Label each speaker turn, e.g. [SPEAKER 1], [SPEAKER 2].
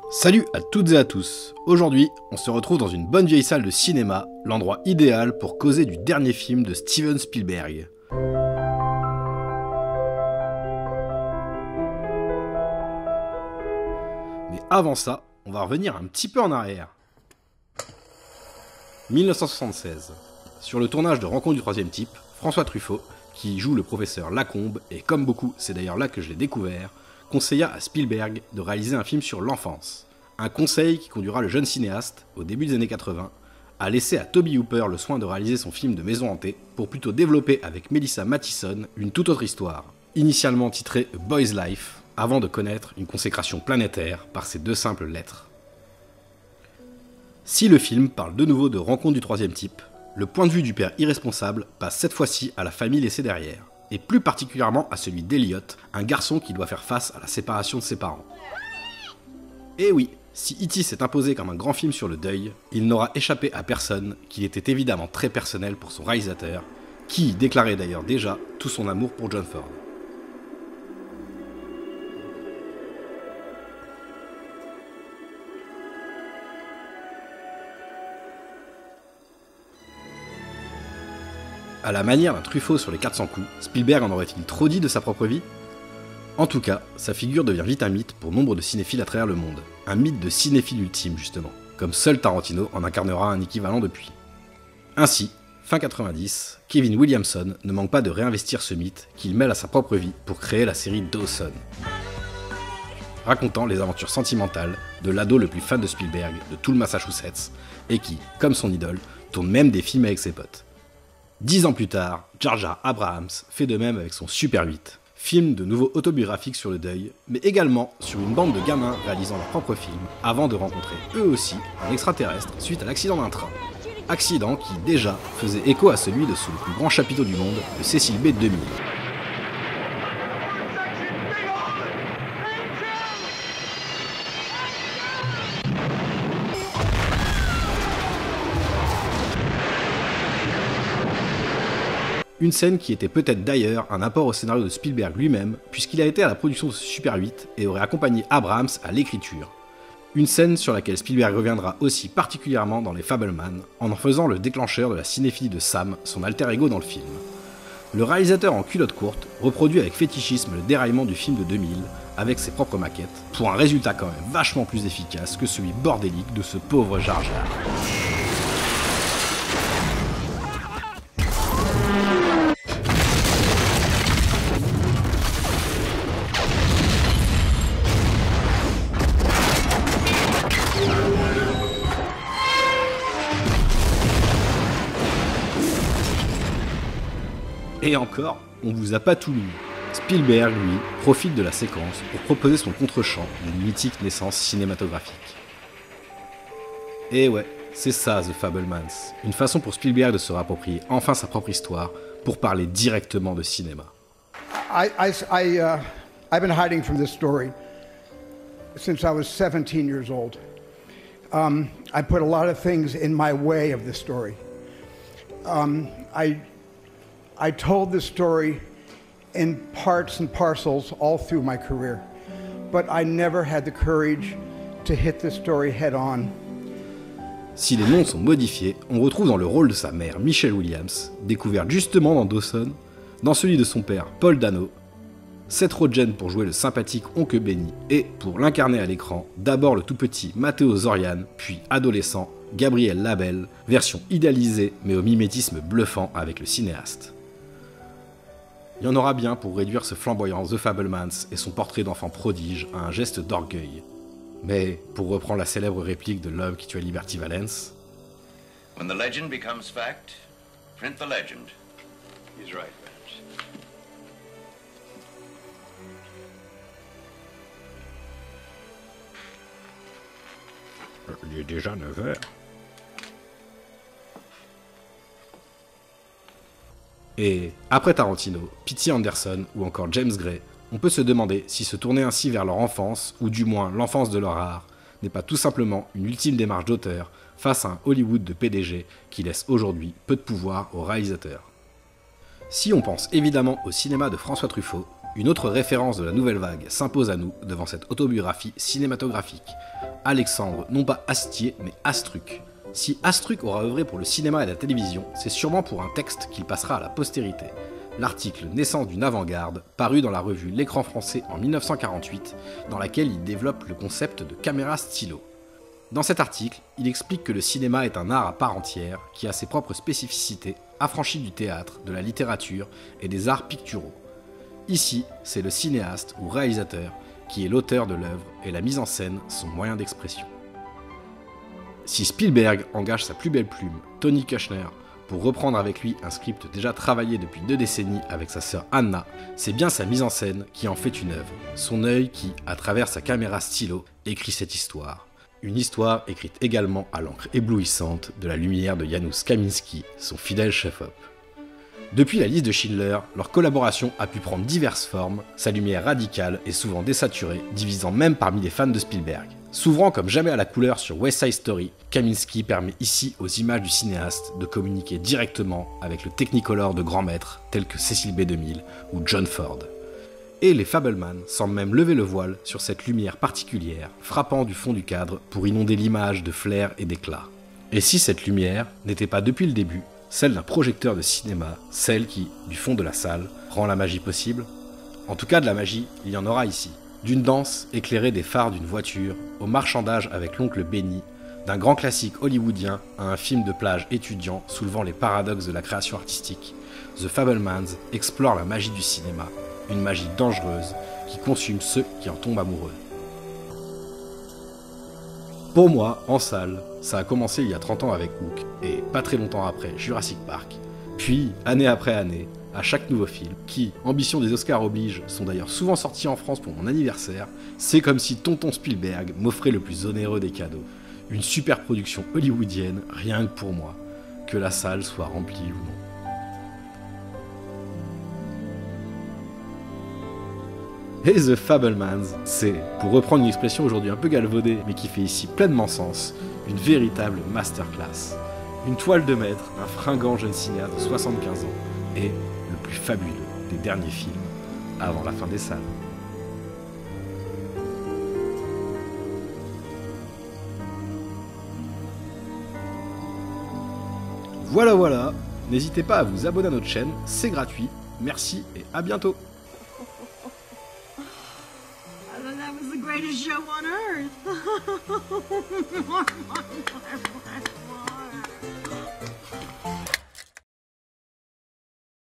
[SPEAKER 1] Salut à toutes et à tous. Aujourd'hui, on se retrouve dans une bonne vieille salle de cinéma, l'endroit idéal pour causer du dernier film de Steven Spielberg. Mais avant ça, on va revenir un petit peu en arrière. 1976. Sur le tournage de Rencontre du troisième type, François Truffaut, qui joue le professeur Lacombe, et comme beaucoup, c'est d'ailleurs là que je l'ai découvert, conseilla à Spielberg de réaliser un film sur l'enfance. Un conseil qui conduira le jeune cinéaste, au début des années 80, à laisser à Tobe Hooper le soin de réaliser son film de maison hantée, pour plutôt développer avec Melissa Mathison une toute autre histoire, initialement titrée A Boy's Life, avant de connaître une consécration planétaire par ces deux simples lettres. Si le film parle de nouveau de Rencontre du troisième type, le point de vue du père irresponsable passe cette fois-ci à la famille laissée derrière, et plus particulièrement à celui d'Elliot, un garçon qui doit faire face à la séparation de ses parents. Et oui, si E.T. s'est imposé comme un grand film sur le deuil, il n'aura échappé à personne qu'il était évidemment très personnel pour son réalisateur, qui déclarait d'ailleurs déjà tout son amour pour John Ford. À la manière d'un Truffaut sur les 400 coups, Spielberg en aurait-il trop dit de sa propre vie ? En tout cas, sa figure devient vite un mythe pour nombre de cinéphiles à travers le monde. Un mythe de cinéphile ultime, justement, comme seul Tarantino en incarnera un équivalent depuis. Ainsi, fin 90, Kevin Williamson ne manque pas de réinvestir ce mythe qu'il mêle à sa propre vie pour créer la série Dawson, racontant les aventures sentimentales de l'ado le plus fan de Spielberg de tout le Massachusetts, et qui, comme son idole, tourne même des films avec ses potes. 10 ans plus tard, Jar Jar Abrahams fait de même avec son Super 8, film de nouveau autobiographique sur le deuil, mais également sur une bande de gamins réalisant leur propre film avant de rencontrer eux aussi un extraterrestre suite à l'accident d'un train. Accident qui déjà faisait écho à celui de Sous le plus grand chapiteau du monde de Cecil B. 2000. Une scène qui était peut-être d'ailleurs un apport au scénario de Spielberg lui-même, puisqu'il a été à la production de ce Super 8 et aurait accompagné Abrahams à l'écriture. Une scène sur laquelle Spielberg reviendra aussi particulièrement dans Les Fabelmans, en faisant le déclencheur de la cinéphilie de Sam, son alter ego dans le film. Le réalisateur en culotte courte reproduit avec fétichisme le déraillement du film de 2000, avec ses propres maquettes, pour un résultat quand même vachement plus efficace que celui bordélique de ce pauvre Jar Jar. Et encore, on vous a pas tout lu. Spielberg, lui, profite de la séquence pour proposer son contre-champ d'une mythique naissance cinématographique. Et ouais, c'est ça The Fabelmans, une façon pour Spielberg de se réapproprier enfin sa propre histoire pour parler directement de cinéma.
[SPEAKER 2] I've been hiding from this story since I was 17 years old. I put a lot of things in my way of this story. I told this story in parts and parcels all through my career, but I never had the courage to hit this story head on.
[SPEAKER 1] Si les noms sont modifiés, on retrouve dans le rôle de sa mère Michelle Williams, découverte justement dans Dawson, dans celui de son père Paul Dano, Seth Rogen pour jouer le sympathique oncle Benny, et pour l'incarner à l'écran, d'abord le tout petit Matteo Zorian, puis adolescent Gabriel Labelle, version idéalisée mais au mimétisme bluffant avec le cinéaste. Il y en aura bien pour réduire ce flamboyant The Fabelmans et son portrait d'enfant prodige à un geste d'orgueil. Mais, pour reprendre la célèbre réplique de l'homme qui tua Liberty Valance,
[SPEAKER 3] When the legend becomes fact, print the legend. He's right, Vance.
[SPEAKER 1] il est déjà 9h. Et après Tarantino, P.T. Anderson ou encore James Gray, on peut se demander si se tourner ainsi vers leur enfance, ou du moins l'enfance de leur art, n'est pas tout simplement une ultime démarche d'auteur face à un Hollywood de PDG qui laisse aujourd'hui peu de pouvoir aux réalisateurs. Si on pense évidemment au cinéma de François Truffaut, une autre référence de la nouvelle vague s'impose à nous devant cette autobiographie cinématographique, Alexandre, non pas Astier, mais Astruc. Si Astruc aura œuvré pour le cinéma et la télévision, c'est sûrement pour un texte qu'il passera à la postérité. L'article « Naissance d'une avant-garde » paru dans la revue L'Écran français en 1948, dans laquelle il développe le concept de caméra stylo. Dans cet article, il explique que le cinéma est un art à part entière, qui a ses propres spécificités, affranchies du théâtre, de la littérature et des arts picturaux. Ici, c'est le cinéaste ou réalisateur qui est l'auteur de l'œuvre et la mise en scène son moyen d'expression. Si Spielberg engage sa plus belle plume, Tony Kushner, pour reprendre avec lui un script déjà travaillé depuis 2 décennies avec sa sœur Anna, c'est bien sa mise en scène qui en fait une œuvre, son œil qui, à travers sa caméra stylo, écrit cette histoire. Une histoire écrite également à l'encre éblouissante de la lumière de Janusz Kaminski, son fidèle chef-op. Depuis la liste de Schindler, leur collaboration a pu prendre diverses formes, sa lumière radicale est souvent désaturée, divisant même parmi les fans de Spielberg. S'ouvrant comme jamais à la couleur sur West Side Story, Kaminski permet ici aux images du cinéaste de communiquer directement avec le Technicolor de grands maîtres tels que Cecil B. DeMille ou John Ford. Et les Fabelmans semblent même lever le voile sur cette lumière particulière, frappant du fond du cadre pour inonder l'image de flair et d'éclat. Et si cette lumière n'était pas depuis le début celle d'un projecteur de cinéma, celle qui, du fond de la salle, rend la magie possible? En tout cas de la magie, il y en aura ici. D'une danse éclairée des phares d'une voiture, au marchandage avec l'oncle Benny, d'un grand classique hollywoodien à un film de plage étudiant soulevant les paradoxes de la création artistique, The Fabelmans explore la magie du cinéma, une magie dangereuse qui consume ceux qui en tombent amoureux. Pour moi, en salle, ça a commencé il y a 30 ans avec Hook, et pas très longtemps après Jurassic Park, puis année après année, à chaque nouveau film, qui, ambition des Oscars oblige, sont d'ailleurs souvent sortis en France pour mon anniversaire, c'est comme si tonton Spielberg m'offrait le plus onéreux des cadeaux. Une super production hollywoodienne, rien que pour moi, que la salle soit remplie ou non. Et The Fabelmans, c'est, pour reprendre une expression aujourd'hui un peu galvaudée, mais qui fait ici pleinement sens, une véritable masterclass. Une toile de maître d'un fringant jeune cinéaste de 75 ans, et le plus fabuleux des derniers films, avant la fin des salles. Voilà, n'hésitez pas à vous abonner à notre chaîne, c'est gratuit, merci et à bientôt.
[SPEAKER 4] I thought that was the greatest show on earth.